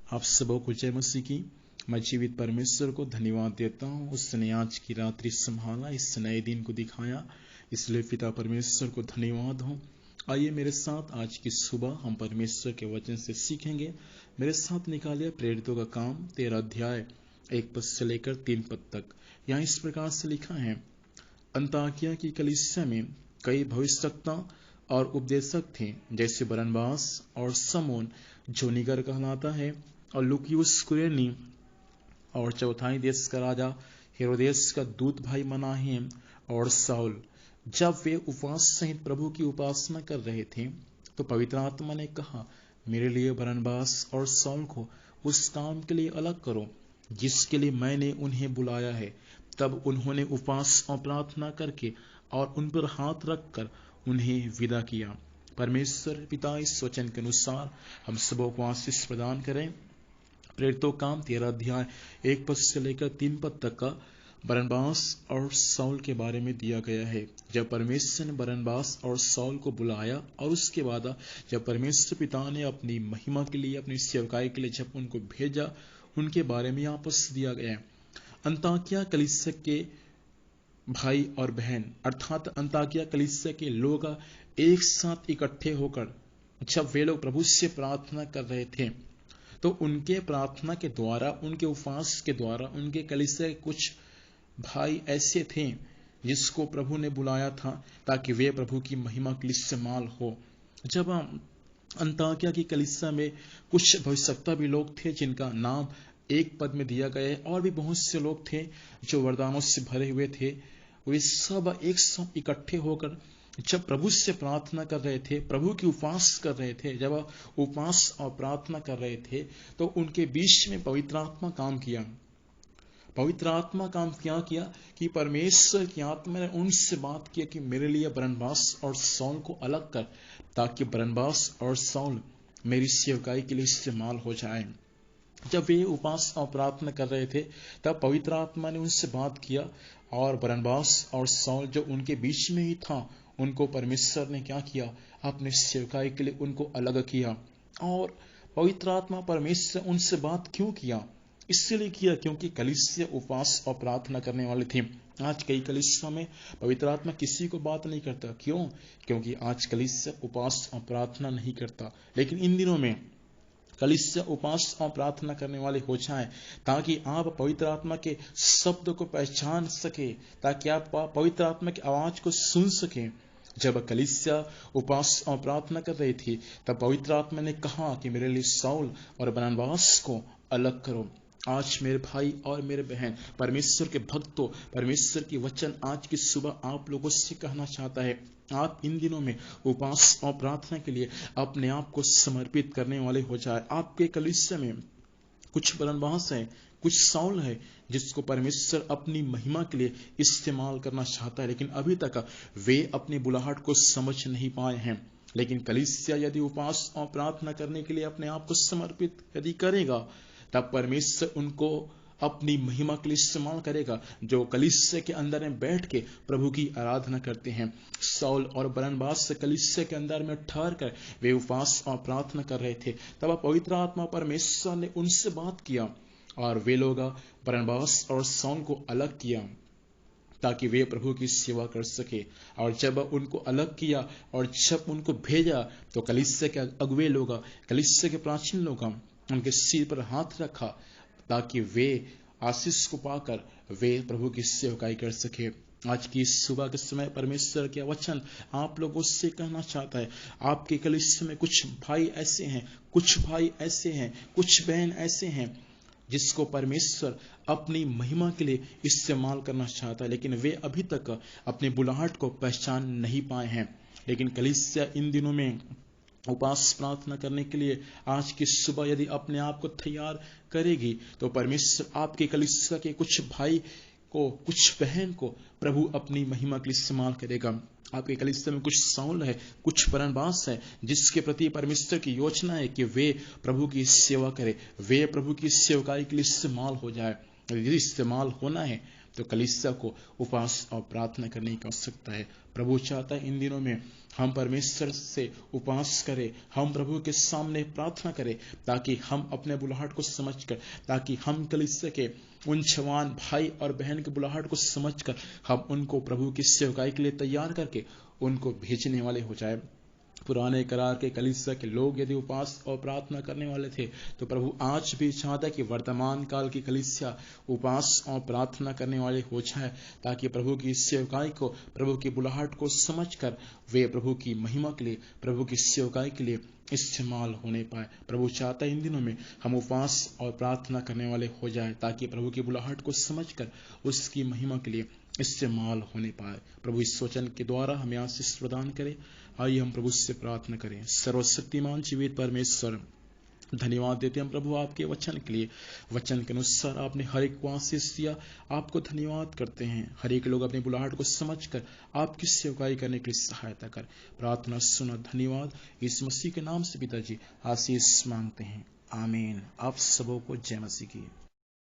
आप सबों को जय मसीह की। मैं जीवित परमेश्वर को धन्यवाद देता हूँ, उसने आज की रात्रि संभाला, इस नए दिन को दिखाया, इसलिए पिता परमेश्वर को धन्यवाद हो। आइए मेरे साथ आज की सुबह हम परमेश्वर के वचन से सीखेंगे। मेरे साथ निकालिए प्रेरितों का काम 13 अध्याय 1 पद से लेकर 3 पद तक। यहाँ इस प्रकार से लिखा है, अंताकिया की कलीसिया में कई भविष्यवक्ता और उपदेशक थे, जैसे बरनबास और समोन जो नीगर कहलाता है, और लुकियुस कुरेनी, और चौथाई देश का राजा हेरोदेस का दूत भाई मनाहेम और साउल। जब वे उपवास सहित प्रभु की उपासना कर रहे थे तो पवित्र आत्मा ने कहा, मेरे लिए बरनबास और साउल को उस काम के लिए अलग करो जिसके लिए मैंने उन्हें बुलाया है। तब उन्होंने उपवास और प्रार्थना करके और उन पर हाथ रखकर उन्हें विदा किया। परमेश्वर पिता इस वचन के अनुसार हम सबों को आशीष प्रदान करें। प्रेरितों काम 13 अध्याय 1 पद से लेकर 3 पद तक का बरनबास और साउल के बारे में दिया गया है। जब परमेश्वर ने बरनबास और साउल को बुलाया और उसके बाद जब परमेश्वर पिता ने अपनी महिमा के लिए, अपनी सेवकाई के लिए जब उनको भेजा, उनके बारे में यहाँ पर दिया गया है। अंताकिया कलीसिया के भाई और बहन अर्थात अंताकिया कलीसिया के लोग एक साथ इकट्ठे होकर जब वे लोग प्रभु से प्रार्थना कर रहे थे तो उनके प्रार्थना के द्वारा, उनके उपवास के द्वारा, उनके कलीसिया के कुछ भाई ऐसे थे जिसको प्रभु ने बुलाया था ताकि वे प्रभु की महिमा के लिए इस्तेमाल हो। जब अंताकिया की कलीसिया में कुछ भविष्यवक्ता भी लोग थे जिनका नाम 1 पद में दिया गया है, और भी बहुत से लोग थे जो वरदानों से भरे हुए थे। वे सब एक साथ इकट्ठे होकर जब प्रभु से प्रार्थना कर रहे थे, प्रभु की उपवास कर रहे थे, जब उपवास और प्रार्थना कर रहे थे तो उनके बीच में पवित्र आत्मा काम किया। पवित्र आत्मा काम क्या किया कि परमेश्वर की आत्मा ने उनसे बात किया कि मेरे लिए बरनबास और साउल को अलग कर, ताकि बरनबास और साउल मेरी सेवकाई के लिए इस्तेमाल हो जाए। जब वे उपवास और प्रार्थना कर रहे थे तब पवित्र आत्मा ने उनसे बात किया, और बरनबास और साउल जो उनके बीच में ही था, उनको परमेश्वर ने क्या किया, अपने सेवकाई के लिए उनको अलग किया। और पवित्र आत्मा परमेश्वर उनसे बात क्यों किया? इसलिए किया क्योंकि कलीसिया उपवास और प्रार्थना करने वाले थे। आज कई कलीसिया में पवित्र आत्मा किसी को बात नहीं करता। क्यों? क्योंकि आज कलीसिया उपवास और प्रार्थना नहीं करता। लेकिन इन दिनों में कलीसिया उपवास और प्रार्थना करने वाले हो जाएं, ताकि आप पवित्र आत्मा के शब्द को पहचान सके, ताकि आप पवित्र आत्मा की आवाज को सुन सके। जब कलीसिया उपवास और प्रार्थना कर रही थी तब पवित्र आत्मा ने कहा कि मेरे लिए साउल और बरनबास को अलग करो। आज मेरे भाई और मेरे बहन, परमेश्वर के भक्तों, परमेश्वर की वचन आज की सुबह आप लोगों से कहना चाहता है, आप इन दिनों में उपवास और प्रार्थना के लिए अपने आप को समर्पित करने वाले हो जाए। आपके कलीसिया में कुछ बरनबास है, कुछ साउल है जिसको परमेश्वर अपनी महिमा के लिए इस्तेमाल करना चाहता है, लेकिन अभी तक वे अपनी बुलाहट को समझ नहीं पाए हैं। लेकिन कलीसिया यदि उपवास और प्रार्थना करने के लिए अपने आप को समर्पित यदि करेगा, तब परमेश्वर उनको अपनी महिमा के लिए इस्तेमाल करेगा, जो कलीसिया के अंदर में बैठ के प्रभु की आराधना करते हैं। साउल और बरनबास कलीसिया के अंदर में ठहर कर वे उपवास और प्रार्थना कर रहे थे। तब पवित्र आत्मा परमेश्वर ने उनसे बात किया और वे लोग बरनबास और साउल को अलग किया ताकि वे प्रभु की सेवा कर सके। और जब उनको अलग किया और जब उनको भेजा तो कलीसिया के अगुवे लोग, कलीसिया के प्राचीन लोग उनके सिर पर हाथ रखा ताकि वे आशीष को पाकर वे प्रभु की सेवकाई कर सके। आज की सुबह के समय परमेश्वर के वचन आप लोगों से कहना चाहता है, आपके कलीसिया में कुछ भाई ऐसे हैं, कुछ भाई ऐसे हैं, कुछ बहन ऐसे हैं जिसको परमेश्वर अपनी महिमा के लिए इस्तेमाल करना चाहता है, लेकिन वे अभी तक अपनी बुलाहट को पहचान नहीं पाए हैं। लेकिन कलीसिया इन दिनों में उपवास प्रार्थना करने के लिए आज की सुबह यदि अपने आप को तैयार करेगी तो परमेश्वर आपके कलीसिया के कुछ भाई को, कुछ बहन को प्रभु अपनी महिमा के लिए इस्तेमाल करेगा। आपके कलीसिया में कुछ साउल है, कुछ बरनबास है जिसके प्रति परमेश्वर की योजना है कि वे प्रभु की सेवा करें, वे प्रभु की सेवकाई के लिए इस्तेमाल हो जाए। यदि इस्तेमाल होना है तो कलीसिया को उपवास और प्रार्थना करने की आवश्यकता है। प्रभु चाहता है इन दिनों में हम परमेश्वर से उपवास करें, हम प्रभु के सामने प्रार्थना करें, ताकि हम अपने बुलाहट को समझकर, ताकि हम कलीसिया के उन जवान भाई और बहन के बुलाहट को समझकर हम उनको प्रभु की सेवकाई के लिए तैयार करके उनको भेजने वाले हो जाए। पुराने करार के कलीसिया के लोग यदि उपवास और प्रार्थना करने वाले थे, तो प्रभु आज भी चाहता है कि वर्तमान काल की कलीसिया उपवास और प्रार्थना करने वाले हो जाए, ताकि प्रभु की सेवकाई को, प्रभु की बुलाहट को समझकर वे प्रभु की महिमा के लिए, प्रभु की सेवकाई के लिए इस्तेमाल होने पाए। प्रभु चाहता है इन दिनों में हम उपवास और प्रार्थना करने वाले हो जाए, ताकि प्रभु की बुलाहट को समझकर उसकी महिमा के लिए इस्तेमाल होने पाए। प्रभु इस वचन के द्वारा हमें आशीष प्रदान करे। आइए हम प्रभु से प्रार्थना करें। सर्वशक्तिमान जीवित परमेश्वर, धन्यवाद देते हैं प्रभु आपके वचन के लिए। वचन के अनुसार आपने हर एक को आशीष दिया, आपको धन्यवाद करते हैं। हर एक लोग अपनी बुलाहट को समझकर आपकी सेवकाई करने के लिए सहायता कर। प्रार्थना सुना, धन्यवाद। इस मसीह के नाम से पिताजी आशीष मांगते हैं, आमीन। आप सबों को जय मसीह की।